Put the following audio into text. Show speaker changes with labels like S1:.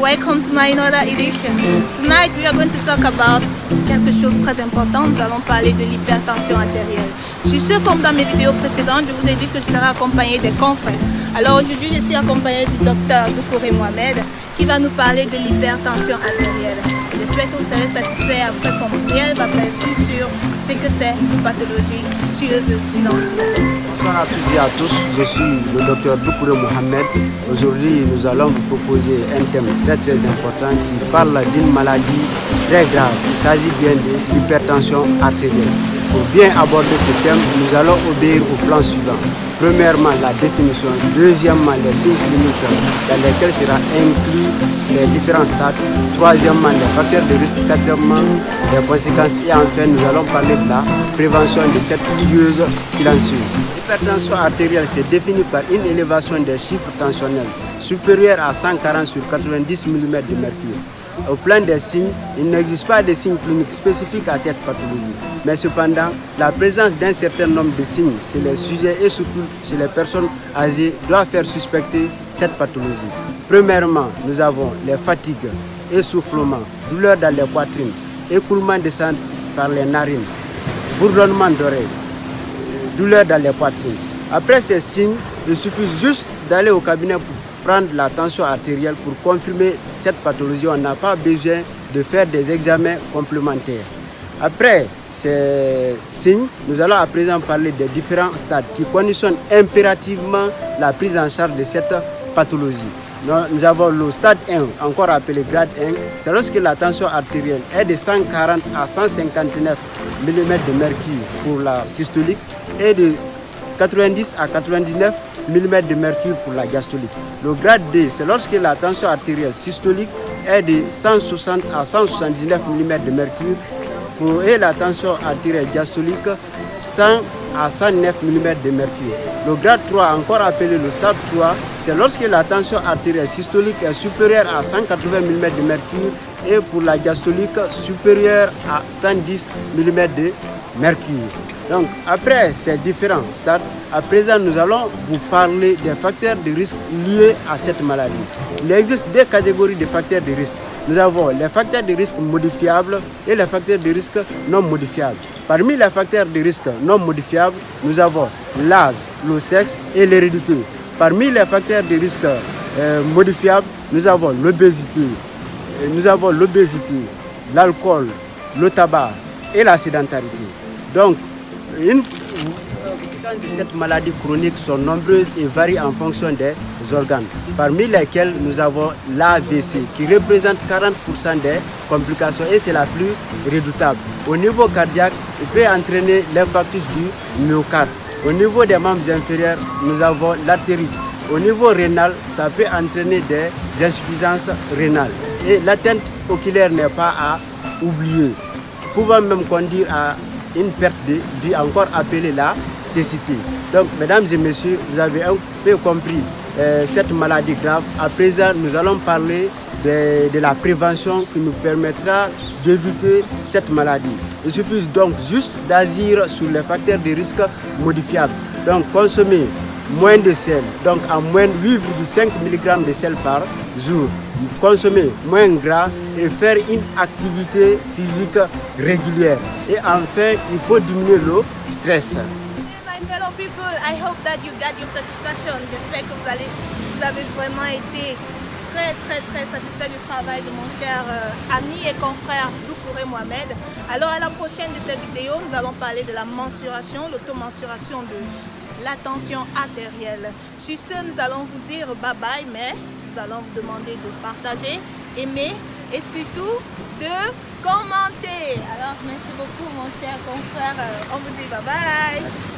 S1: welcome to my another edition. Tonight we are going to talk about quelque chose de très important. Nous allons parler de l'hypertension artérielle. Je suis sûre, comme dans mes vidéos précédentes, je vous ai dit que je serai accompagnée des confrères. Alors aujourd'hui, je suis accompagnée du docteur Doucouré Mohamed qui va nous parler de l'hypertension artérielle. J'espère que vous serez satisfait après son réel aperçu sur ce que c'est une pathologie tueuse silencieuse.
S2: Bonsoir à tous et à tous, je suis le docteur Doucouré Mohamed. Aujourd'hui, nous allons vous proposer un thème très important qui parle d'une maladie très grave. Il s'agit bien de l'hypertension artérielle. Pour bien aborder ce thème, nous allons obéir au plan suivant. Premièrement, la définition. Deuxièmement, les signes cliniques dans lesquels sera inclus les différents stades. Troisièmement, les facteurs de risque. Quatrièmement, les conséquences. Et enfin, nous allons parler de la prévention de cette tueuse silencieuse. L'hypertension artérielle se définit par une élévation des chiffres tensionnels supérieurs à 140 sur 90 mm de mercure. Au plan des signes, il n'existe pas de signes cliniques spécifiques à cette pathologie. Mais cependant, la présence d'un certain nombre de signes chez les sujets et surtout chez les personnes âgées doit faire suspecter cette pathologie. Premièrement, nous avons les fatigues, essoufflements, douleurs dans les poitrines, écoulement de sang par les narines, bourdonnement d'oreilles, douleurs dans les poitrines. Après ces signes, il suffit juste d'aller au cabinet pour prendre la tension artérielle pour confirmer cette pathologie. On n'a pas besoin de faire des examens complémentaires. Après ces signes, nous allons à présent parler des différents stades qui conditionnent impérativement la prise en charge de cette pathologie. Nous avons le stade 1, encore appelé grade 1, c'est lorsque la tension artérielle est de 140 à 159 mm de mercure pour la systolique et de 90 à 99 mm de mercure pour la diastolique. Le grade D, c'est lorsque la tension artérielle systolique est de 160 à 179 mm de mercure et la tension artérielle diastolique 100 à 109 mm de mercure. Le grade 3, encore appelé le stade 3, c'est lorsque la tension artérielle systolique est supérieure à 180 mm de mercure et pour la diastolique supérieure à 110 mm de mercure. Donc, après ces différents stades, à présent, nous allons vous parler des facteurs de risque liés à cette maladie. Il existe deux catégories de facteurs de risque. Nous avons les facteurs de risque modifiables et les facteurs de risque non modifiables. Parmi les facteurs de risque non modifiables, nous avons l'âge, le sexe et l'hérédité. Parmi les facteurs de risque modifiables, nous avons l'obésité, l'alcool, le tabac et la sédentarité. Donc, les conséquences de cette maladie chronique sont nombreuses et varient en fonction des organes, parmi lesquels nous avons l'AVC qui représente 40% des complications et c'est la plus redoutable. Au niveau cardiaque, il peut entraîner l'infarctus du myocarde. Au niveau des membres inférieurs, nous avons l'artérite. Au niveau rénal, ça peut entraîner des insuffisances rénales. Et l'atteinte oculaire n'est pas à oublier, pouvant même conduire à une perte de vie, encore appelée la cécité. Donc, mesdames et messieurs, vous avez un peu compris cette maladie grave. À présent, nous allons parler de la prévention qui nous permettra d'éviter cette maladie. Il suffit donc juste d'agir sur les facteurs de risque modifiables. Donc, consommer moins de sel, donc à moins de 8,5 mg de sel par jour. Consommer moins gras et faire une activité physique régulière. Et enfin, il faut diminuer le stress.
S1: My fellow people, I hope that you got your satisfaction. J'espère que vous avez vraiment été très satisfait du travail de mon cher ami et confrère Doucouré Mohamed. Alors à la prochaine de cette vidéo, nous allons parler de la mensuration, l'automensuration de la tension artérielle. Sur ce, nous allons vous dire bye bye, mais nous allons vous demander de partager, aimer et surtout de commenter. Alors merci beaucoup mon cher confrère, on vous dit bye bye. Merci.